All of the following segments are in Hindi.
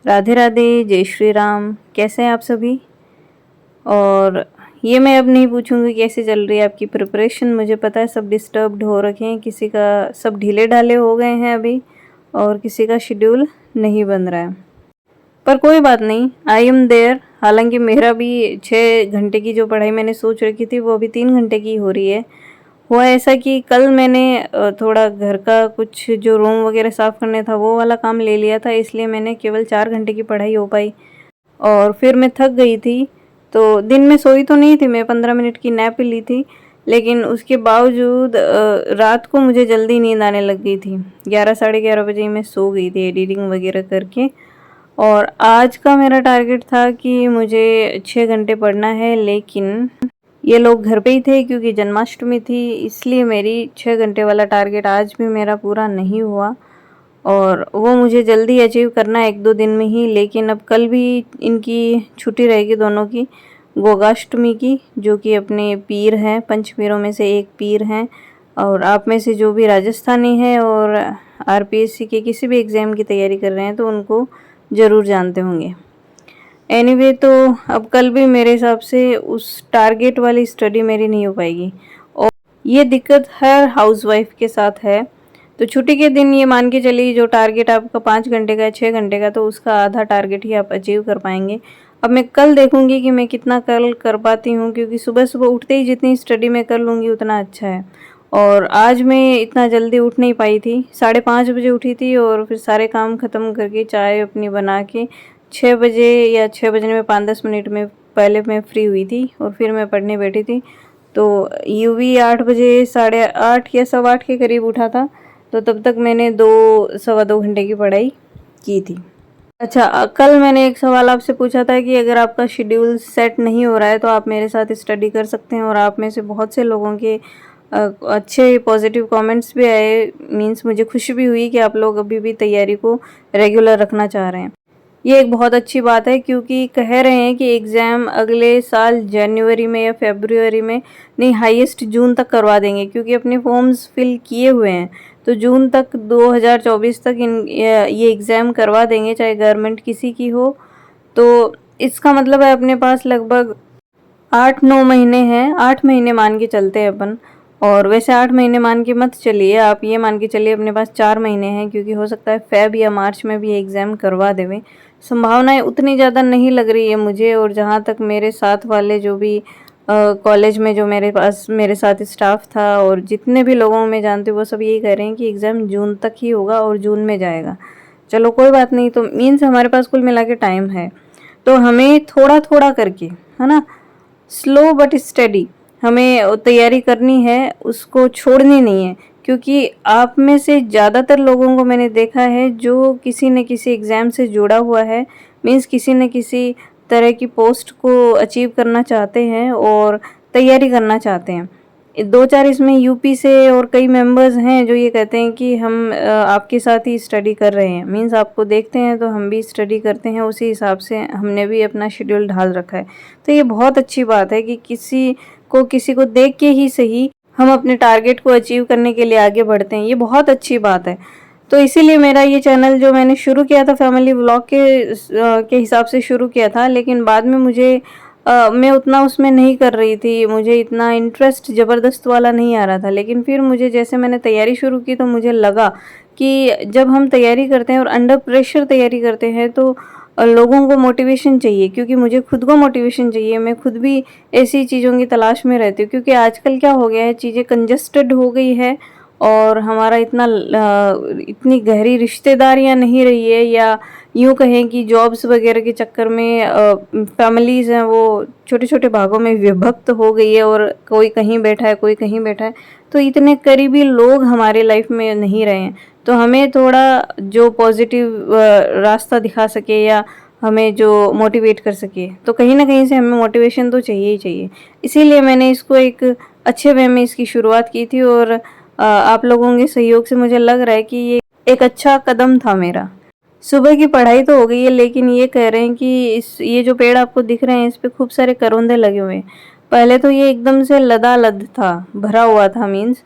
राधे राधे, जय श्री राम। कैसे हैं आप सभी? और ये मैं अब नहीं पूछूंगी कैसे चल रही है आपकी प्रिपरेशन। मुझे पता है सब डिस्टर्ब्ड हो रखे हैं, किसी का सब ढीले ढाले हो गए हैं अभी, और किसी का शेड्यूल नहीं बन रहा है। पर कोई बात नहीं, आई एम देयर। हालांकि मेरा भी 6 घंटे की जो पढ़ाई मैंने सोच रखी थी वो अभी 3 घंटे की हो रही है। हुआ ऐसा कि कल मैंने थोड़ा घर का कुछ जो रूम वगैरह साफ़ करने था वो वाला काम ले लिया था, इसलिए मैंने केवल 4 घंटे की पढ़ाई हो पाई। और फिर मैं थक गई थी, तो दिन में सोई तो नहीं थी, मैं 15 मिनट की नैप ली थी। लेकिन उसके बावजूद रात को मुझे जल्दी नींद आने लग गई थी। 11 साढ़े 11 बजे मैं सो गई थी एडिटिंग वगैरह करके। और आज का मेरा टारगेट था कि मुझे 6 घंटे पढ़ना है, लेकिन ये लोग घर पे ही थे क्योंकि जन्माष्टमी थी, इसलिए मेरी 6 घंटे वाला टारगेट आज भी मेरा पूरा नहीं हुआ। और वो मुझे जल्दी अचीव करना है 1-2 दिन में ही। लेकिन अब कल भी इनकी छुट्टी रहेगी दोनों की, गोगाष्टमी की, जो कि अपने पीर हैं, पंच पीरों में से एक पीर हैं। और आप में से जो भी राजस्थानी है और आरपीएससी के किसी भी एग्ज़ाम की तैयारी कर रहे हैं तो उनको ज़रूर जानते होंगे। एनीवे तो अब कल भी मेरे हिसाब से उस टारगेट वाली स्टडी मेरी नहीं हो पाएगी, और ये दिक्कत हर हाउसवाइफ के साथ है। तो छुट्टी के दिन ये मान के चलिए जो टारगेट आपका 5 घंटे का है, 6 घंटे का, तो उसका आधा टारगेट ही आप अचीव कर पाएंगे। अब मैं कल देखूंगी कि मैं कितना कल कर पाती हूँ, क्योंकि सुबह सुबह उठते ही जितनी स्टडी मैं कर लूँगी उतना अच्छा है। और आज मैं इतना जल्दी उठ नहीं पाई थी, 5:30 बजे उठी थी और फिर सारे काम ख़त्म करके चाय अपनी बना के 6 बजे या 6 बजने में 5-10 मिनट में पहले मैं फ्री हुई थी और फिर मैं पढ़ने बैठी थी। तो यूवी 8 बजे, 8:30 या 8:15 के करीब उठा था, तो तब तक मैंने 2-2.25 घंटे की पढ़ाई की थी। अच्छा, कल मैंने एक सवाल आपसे पूछा था कि अगर आपका शेड्यूल सेट नहीं हो रहा है तो आप मेरे साथ स्टडी कर सकते हैं, और आप में से बहुत से लोगों के अच्छे पॉजिटिव कमेंट्स भी आए। मीन्स मुझे खुशी भी हुई कि आप लोग अभी भी तैयारी को रेगुलर रखना चाह रहे हैं। ये एक बहुत अच्छी बात है, क्योंकि कह रहे हैं कि एग्ज़ाम अगले साल जनवरी में या फरवरी में, नहीं हाईएस्ट जून तक करवा देंगे, क्योंकि अपने फॉर्म्स फिल किए हुए हैं। तो जून तक 2024 तक ये एग्ज़ाम करवा देंगे, चाहे गवर्नमेंट किसी की हो। तो इसका मतलब है अपने पास लगभग 8-9 महीने हैं, 8 महीने मान के चलते हैं अपन। और वैसे 8 महीने मान के मत चलिए, आप ये मान के चलिए अपने पास 4 महीने हैं, क्योंकि हो सकता है फेब या मार्च में भी एग्ज़ाम करवा देवें। संभावनाएं उतनी ज़्यादा नहीं लग रही है मुझे। और जहाँ तक मेरे साथ वाले जो भी कॉलेज में जो मेरे साथ स्टाफ था और जितने भी लोगों में जानते वो सब यही कह रहे हैं कि एग्ज़ाम जून तक ही होगा और जून में जाएगा। चलो कोई बात नहीं, तो मीन्स हमारे पास कुल मिला के टाइम है। तो हमें थोड़ा थोड़ा करके, है ना, स्लो बट स्टडी हमें तैयारी करनी है, उसको छोड़नी नहीं है। क्योंकि आप में से ज़्यादातर लोगों को मैंने देखा है जो किसी न किसी एग्ज़ाम से जुड़ा हुआ है, मीन्स किसी न किसी तरह की पोस्ट को अचीव करना चाहते हैं और तैयारी करना चाहते हैं। 2-4 इसमें यूपी से और कई मेंबर्स हैं जो ये कहते हैं कि हम आपके साथ ही स्टडी कर रहे हैं। मीन्स आपको देखते हैं तो हम भी स्टडी करते हैं, उसी हिसाब से हमने भी अपना शेड्यूल ढाल रखा है। तो ये बहुत अच्छी बात है कि किसी को देख के ही सही हम अपने टारगेट को अचीव करने के लिए आगे बढ़ते हैं। ये बहुत अच्छी बात है। तो इसीलिए मेरा ये चैनल जो मैंने शुरू किया था फैमिली व्लॉग के हिसाब से शुरू किया था, लेकिन बाद में मैं उतना उसमें नहीं कर रही थी, मुझे इतना इंटरेस्ट ज़बरदस्त वाला नहीं आ रहा था। लेकिन फिर मुझे जैसे मैंने तैयारी शुरू की तो मुझे लगा कि जब हम तैयारी करते हैं और अंडर प्रेशर तैयारी करते हैं तो लोगों को मोटिवेशन चाहिए, क्योंकि मुझे खुद को मोटिवेशन चाहिए। मैं खुद भी ऐसी चीज़ों की तलाश में रहती हूँ, क्योंकि आजकल क्या हो गया है, चीज़ें कंजस्टेड हो गई है और हमारा इतनी गहरी रिश्तेदारियाँ नहीं रही है, या यूँ कहें कि जॉब्स वगैरह के चक्कर में फैमिलीज़ हैं वो छोटे छोटे भागों में विभक्त हो गई है, और कोई कहीं बैठा है कोई कहीं बैठा है, तो इतने करीबी लोग हमारे लाइफ में नहीं रहे हैं। तो हमें थोड़ा जो पॉजिटिव रास्ता दिखा सके या हमें जो मोटिवेट कर सके, तो कहीं ना कहीं से हमें मोटिवेशन तो चाहिए ही चाहिए। इसीलिए मैंने इसको एक अच्छे वे में इसकी शुरुआत की थी, और आप लोगों के सहयोग से मुझे लग रहा है कि ये एक अच्छा कदम था मेरा। सुबह की पढ़ाई तो हो गई है, लेकिन ये कह रहे हैं कि ये जो पेड़ आपको दिख रहे हैं इस पे खूब सारे करौंदे लगे हुए हैं। पहले तो ये एकदम से लदालद था, भरा हुआ था। मीन्स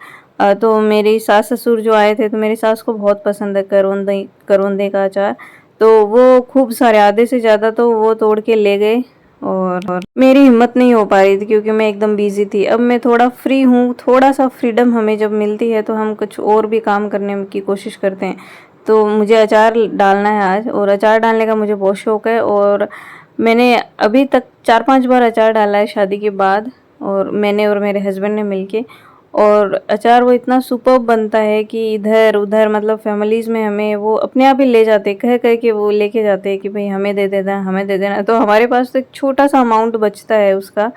तो मेरी सास ससुर जो आए थे, तो मेरी सास को बहुत पसंद है करौंदे का अचार। तो वो खूब सारे, आधे से ज़्यादा तो वो तोड़ के ले गए। और मेरी हिम्मत नहीं हो पा रही थी क्योंकि मैं एकदम बिजी थी। अब मैं थोड़ा फ्री हूँ, थोड़ा सा फ्रीडम हमें जब मिलती है तो हम कुछ और भी काम करने की कोशिश करते हैं। तो मुझे अचार डालना है आज, और अचार डालने का मुझे बहुत शौक है। और मैंने अभी तक 4-5 बार अचार डाला है शादी के बाद, और मैंने और मेरे हस्बैंड ने मिलके। और अचार वो इतना सुपर्ब बनता है कि इधर उधर मतलब फैमिलीज़ में हमें वो अपने आप ही ले जाते, कह कह के वो लेके जाते हैं कि भाई हमें दे देना, हमें दे देना। तो हमारे पास तो एक छोटा सा अमाउंट बचता है उसका,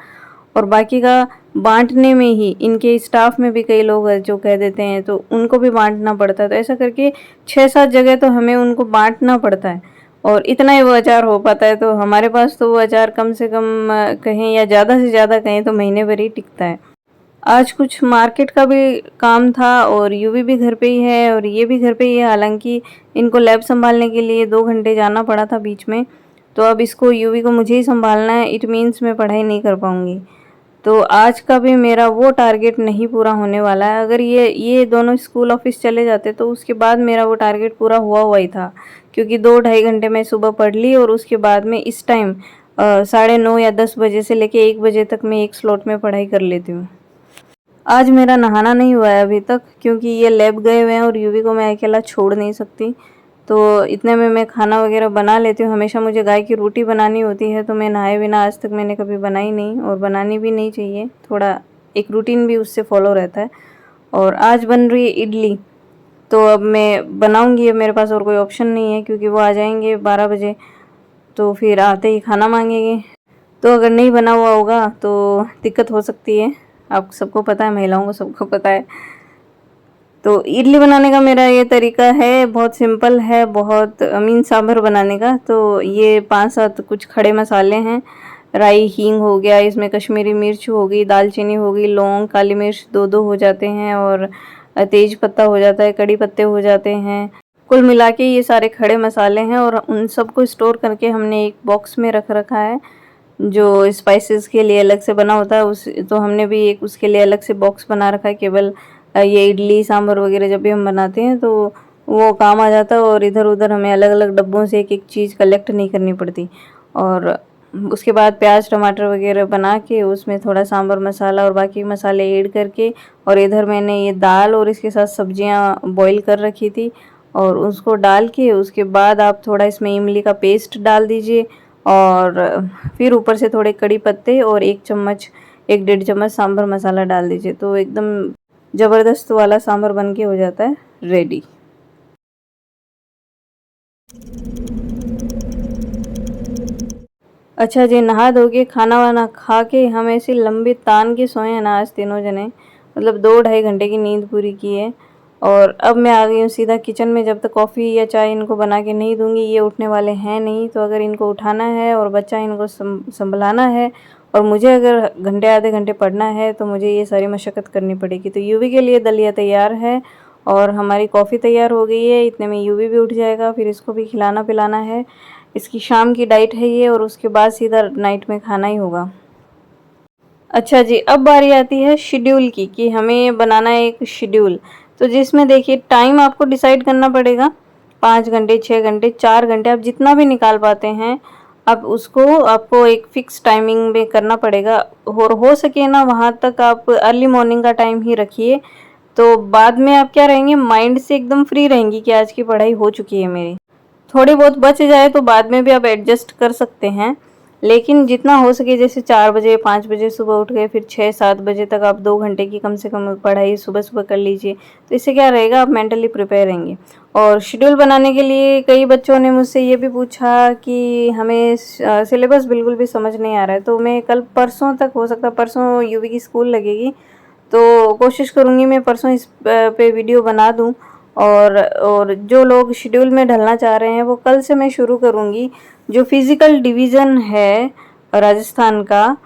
और बाकी का बांटने में ही, इनके स्टाफ में भी कई लोग हैं जो कह देते हैं तो उनको भी बांटना पड़ता है। तो ऐसा करके 6-7 जगह तो हमें उनको बांटना पड़ता है, और इतना ही वो अचार हो पाता है। तो हमारे पास तो वो अचार कम से कम कहें या ज़्यादा से ज़्यादा कहें तो महीने भर ही टिकता है। आज कुछ मार्केट का भी काम था, और यूवी भी घर पे ही है और ये भी घर पे ही है। हालांकि इनको लैब संभालने के लिए 2 घंटे जाना पड़ा था बीच में, तो अब इसको, यूवी को मुझे ही संभालना है। इट मीन्स मैं पढ़ाई नहीं कर पाऊँगी। तो आज का भी मेरा वो टारगेट नहीं पूरा होने वाला है। अगर ये दोनों स्कूल ऑफिस चले जाते तो उसके बाद मेरा वो टारगेट पूरा हुआ हुआ ही था, क्योंकि 2-2.5 घंटे मैं सुबह पढ़ ली, और उसके बाद में इस टाइम 9:30 या 10 बजे से लेके 1 बजे तक मैं एक स्लॉट में पढ़ाई कर लेती हूँ। आज मेरा नहाना नहीं हुआ है अभी तक, क्योंकि ये लैब गए हुए हैं और यूवी को मैं अकेला छोड़ नहीं सकती। तो इतने में मैं खाना वगैरह बना लेती हूँ। हमेशा मुझे गाय की रोटी बनानी होती है, तो मैं नहाए बिना आज तक मैंने कभी बनाई नहीं, और बनानी भी नहीं चाहिए। थोड़ा एक रूटीन भी उससे फॉलो रहता है। और आज बन रही है इडली, तो अब मैं बनाऊँगी। अब मेरे पास और कोई ऑप्शन नहीं है, क्योंकि वो आ जाएंगे 12 बजे, तो फिर आते ही खाना मांगेंगे। तो अगर नहीं बना हुआ होगा तो दिक्कत हो सकती है। आप सबको पता है, महिलाओं को सबको पता है। तो इडली बनाने का मेरा ये तरीका है, बहुत सिंपल है, बहुत मीन सांभर बनाने का। तो ये 5-7 कुछ खड़े मसाले हैं। राई, हींग हो गया, इसमें कश्मीरी मिर्च हो गई, दालचीनी हो गई, लौंग, काली मिर्च 2-2 हो जाते हैं, और तेज पत्ता हो जाता है, कड़ी पत्ते हो जाते हैं। कुल मिला के ये सारे खड़े मसाले हैं, और उन सबको स्टोर करके हमने एक बॉक्स में रख रखा है। जो स्पाइसेस के लिए अलग से बना होता है, उस तो हमने भी एक उसके लिए अलग से बॉक्स बना रखा है। केवल ये इडली सांभर वगैरह जब भी हम बनाते हैं तो वो काम आ जाता है, और इधर उधर हमें अलग अलग डब्बों से एक एक चीज़ कलेक्ट नहीं करनी पड़ती। और उसके बाद प्याज टमाटर वगैरह बना के उसमें थोड़ा सांभर मसाला और बाकी मसाले ऐड करके, और इधर मैंने ये दाल और इसके साथ सब्जियां बॉईल कर रखी थी, और उसको डाल के उसके बाद आप थोड़ा इसमें इमली का पेस्ट डाल दीजिए, और फिर ऊपर से थोड़े कड़ी पत्ते और 1-1.5 चम्मच सांभर मसाला डाल दीजिए। तो एकदम ज़बरदस्त वाला सांभर बन के हो जाता है रेडी। अच्छा जी, नहा धो के खाना वाना खा के हम ऐसे लंबे तान के सोए हैं ना आज तीनों जने, मतलब 2-2.5 घंटे की नींद पूरी की है। और अब मैं आ गई हूँ सीधा किचन में। जब तक कॉफ़ी या चाय इनको बना के नहीं दूंगी, ये उठने वाले हैं नहीं। तो अगर इनको उठाना है और बच्चा इनको संभलाना है, और मुझे अगर घंटे आधे घंटे पढ़ना है, तो मुझे ये सारी मशक्क़त करनी पड़ेगी। तो यूवी के लिए दलिया तैयार है, और हमारी कॉफ़ी तैयार हो गई है। इतने में यूवी भी उठ जाएगा, फिर इसको भी खिलाना पिलाना है। इसकी शाम की डाइट है ये, और उसके बाद सीधा नाइट में खाना ही होगा। अच्छा जी, अब बारी आती है शेड्यूल की, कि हमें बनाना है एक शेड्यूल। तो जिसमें देखिए टाइम आपको डिसाइड करना पड़ेगा, 5 घंटे, 6 घंटे, 4 घंटे, आप जितना भी निकाल पाते हैं, अब उसको आपको एक फ़िक्स टाइमिंग में करना पड़ेगा। और हो सके ना वहाँ तक आप अर्ली मॉर्निंग का टाइम ही रखिए। तो बाद में आप क्या रहेंगे, माइंड से एकदम फ्री रहेंगी कि आज की पढ़ाई हो चुकी है मेरी। थोड़ी बहुत बच जाए तो बाद में भी आप एडजस्ट कर सकते हैं, लेकिन जितना हो सके, जैसे 4 बजे 5 बजे सुबह उठ गए, फिर 6-7 बजे तक आप 2 घंटे की कम से कम पढ़ाई सुबह सुबह कर लीजिए। तो इससे क्या रहेगा, आप मेंटली प्रिपेयर रहेंगे। और शेड्यूल बनाने के लिए कई बच्चों ने मुझसे ये भी पूछा कि हमें सिलेबस बिल्कुल भी समझ नहीं आ रहा है। तो मैं कल परसों तक, हो सकता है परसों यूवी की स्कूल लगेगी, तो कोशिश करूँगी मैं परसों इस पे वीडियो बना दूँ। और जो लोग शेड्यूल में ढलना चाह रहे हैं, वो कल से मैं शुरू करूँगी। जो फिज़िकल डिवीज़न है राजस्थान का,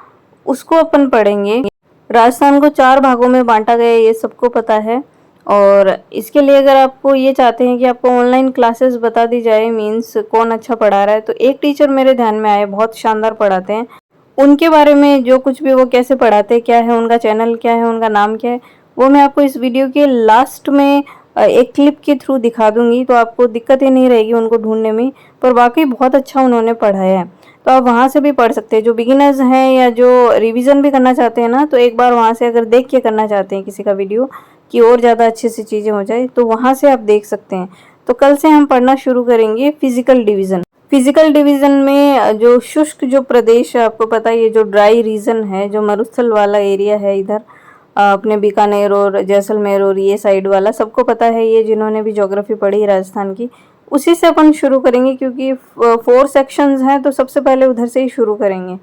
उसको अपन पढ़ेंगे। राजस्थान को 4 भागों में बांटा गया है, ये सबको पता है। और इसके लिए अगर आपको ये चाहते हैं कि आपको ऑनलाइन क्लासेस बता दी जाए, मीन्स कौन अच्छा पढ़ा रहा है, तो एक टीचर मेरे ध्यान में आए, बहुत शानदार पढ़ाते हैं। उनके बारे में जो कुछ भी वो कैसे पढ़ाते हैं, क्या है उनका चैनल, क्या है उनका नाम क्या है, वो मैं आपको इस वीडियो के लास्ट में एक क्लिप के थ्रू दिखा दूंगी, तो आपको दिक्कत ही नहीं रहेगी उनको ढूंढने में। पर वाकई बहुत अच्छा उन्होंने पढ़ाया है, तो आप वहाँ से भी पढ़ सकते हैं। जो बिगिनर्स हैं या जो रिवीजन भी करना चाहते हैं ना, तो एक बार वहाँ से अगर देख के करना चाहते हैं किसी का वीडियो कि और ज़्यादा अच्छे से चीज़ें हो जाए, तो वहाँ से आप देख सकते हैं। तो कल से हम पढ़ना शुरू करेंगे फिजिकल डिवीज़न। फिजिकल डिवीज़न में जो शुष्क जो प्रदेश है, आपको पता है ये जो ड्राई रीजन है, जो मरुस्थल वाला एरिया है इधर अपने बीकानेर और जैसलमेर और ये साइड वाला, सबको पता है ये, जिन्होंने भी ज्योग्राफी पढ़ी राजस्थान की। उसी से अपन शुरू करेंगे क्योंकि 4 सेक्शंस हैं, तो सबसे पहले उधर से ही शुरू करेंगे,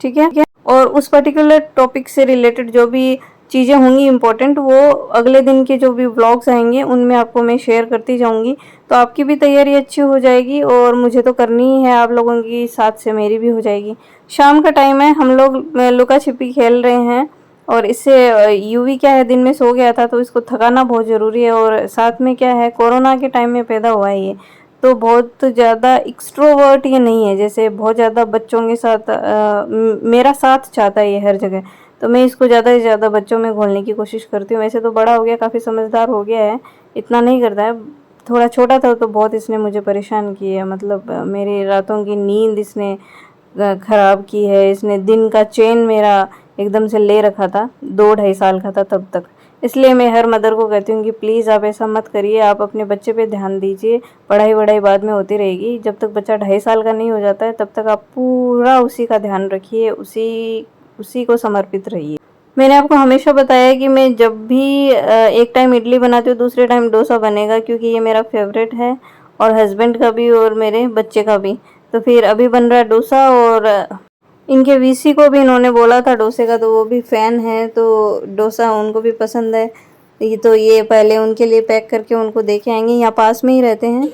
ठीक है। और उस पर्टिकुलर टॉपिक से रिलेटेड जो भी चीज़ें होंगी इम्पोर्टेंट, वो अगले दिन के जो भी व्लॉग्स आएंगे उनमें आपको मैं शेयर करती जाऊंगी। तो आपकी भी तैयारी अच्छी हो जाएगी और मुझे तो करनी ही है, आप लोगों की साथ से मेरी भी हो जाएगी। शाम का टाइम है, हम लोग लुका छिपी खेल रहे हैं, और इससे यूवी क्या है दिन में सो गया था, तो इसको थकाना बहुत ज़रूरी है। और साथ में क्या है, कोरोना के टाइम में पैदा हुआ है ये, तो बहुत ज़्यादा एक्सट्रोवर्ट ये नहीं है, जैसे बहुत ज़्यादा बच्चों के साथ मेरा साथ चाहता है ये हर जगह। तो मैं इसको ज़्यादा से ज़्यादा बच्चों में घोलने की कोशिश करती हूँ। वैसे तो बड़ा हो गया, काफ़ी समझदार हो गया है, इतना नहीं करता है। थोड़ा छोटा था तो बहुत इसने मुझे परेशान किया है, मतलब मेरी रातों की नींद इसने ख़राब की है। इसने दिन का चैन मेरा एकदम से ले रखा था, 2-2.5 साल का था तब तक। इसलिए मैं हर मदर को कहती हूँ कि प्लीज़ आप ऐसा मत करिए, आप अपने बच्चे पे ध्यान दीजिए। पढ़ाई वढ़ाई बाद में होती रहेगी, जब तक बच्चा 2.5 साल का नहीं हो जाता है तब तक आप पूरा उसी का ध्यान रखिए, उसी को समर्पित रहिए। मैंने आपको हमेशा बताया है कि मैं जब भी एक टाइम इडली बनाती हूँ, दूसरे टाइम डोसा बनेगा, क्योंकि ये मेरा फेवरेट है, और हस्बैंड का भी और मेरे बच्चे का भी। तो फिर अभी बन रहा है डोसा, और इनके वीसी को भी इन्होंने बोला था डोसे का, तो वो भी फ़ैन है, तो डोसा उनको भी पसंद है। तो ये पहले उनके लिए पैक करके उनको दे के आएंगे, यहाँ पास में ही रहते हैं।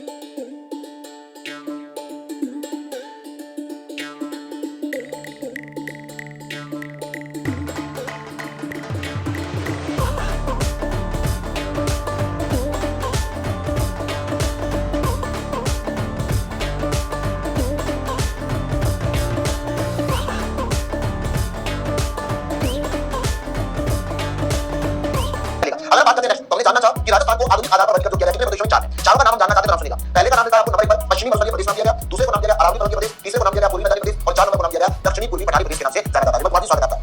अगर बात करते हैं तो हमने जानना चाहा कि राजस्थान को आधुनिक आधार पर वर्गीकृत किया गया, कितने प्रदेशों में 4 है। चारों का नाम हम जानना चाहते हैं, नाम सुनिएगा। पहले का नाम लिखा है आपको नंबर 1 पर पश्चिमी मध्य प्रदेश नाम दिया गया, दूसरे को नाम दिया गया अरावली पर्वतीय प्रदेश, तीसरे को नाम दिया गया पूर्वी मध्य प्रदेश, और 4 नंबर को नाम दिया गया दक्षिणी पूर्वी पठारी प्रदेश के नाम से जाना जाता है। बहुत स्वागत है आपका।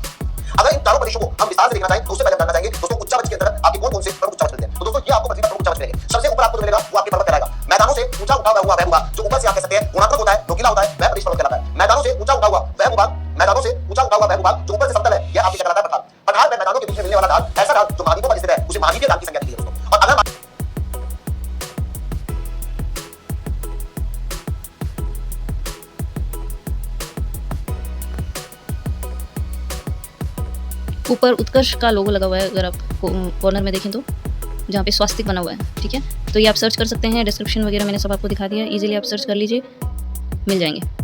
अगर इन चारों प्रदेशों को हम विस्तार से देखना चाहें तो उससे पहले हम जानना चाहेंगे दोस्तों उच्चावच के अंदर आपके कौन-कौन से प्रमुख उच्चावच मिलते हैं। तो दोस्तों ये आपको पृथ्वी पर प्रमुख उच्चावच मिलेंगे। सबसे ऊपर आपको जो मिलेगा वो आपके पर्वत कहलाएगा। मैदानों से ऊंचा उठा हुआ वह भूभाग, जो ऊपर से आप कह सकते हैं गुणात्मक होता है, नुकीला होता है, वह प्रदेश पर्वत कहलाता है। मैदानों से ऊंचा उठा हुआ वह भूभाग, मैदानों से ऊंचा उठा हुआ वह भूभाग जो ऊपर से समतल है, यह आपके कहलाता है पठार। पठार में मैदानों के बीच में मिलने वाला ढाल, ऐसा ढाल जो महाद्वीपों पर स्थित है, उसे महाद्वीपीय ढाल की संज्ञा दी है दोस्तों। और अगर ऊपर उत्कर्ष का लोगो लगा हुआ है, अगर आप कॉर्नर में देखें तो जहाँ पे स्वास्तिक बना हुआ है, ठीक है। तो ये आप सर्च कर सकते हैं, डिस्क्रिप्शन वगैरह मैंने सब आपको दिखा दिया, इजीली आप सर्च कर लीजिए, मिल जाएंगे।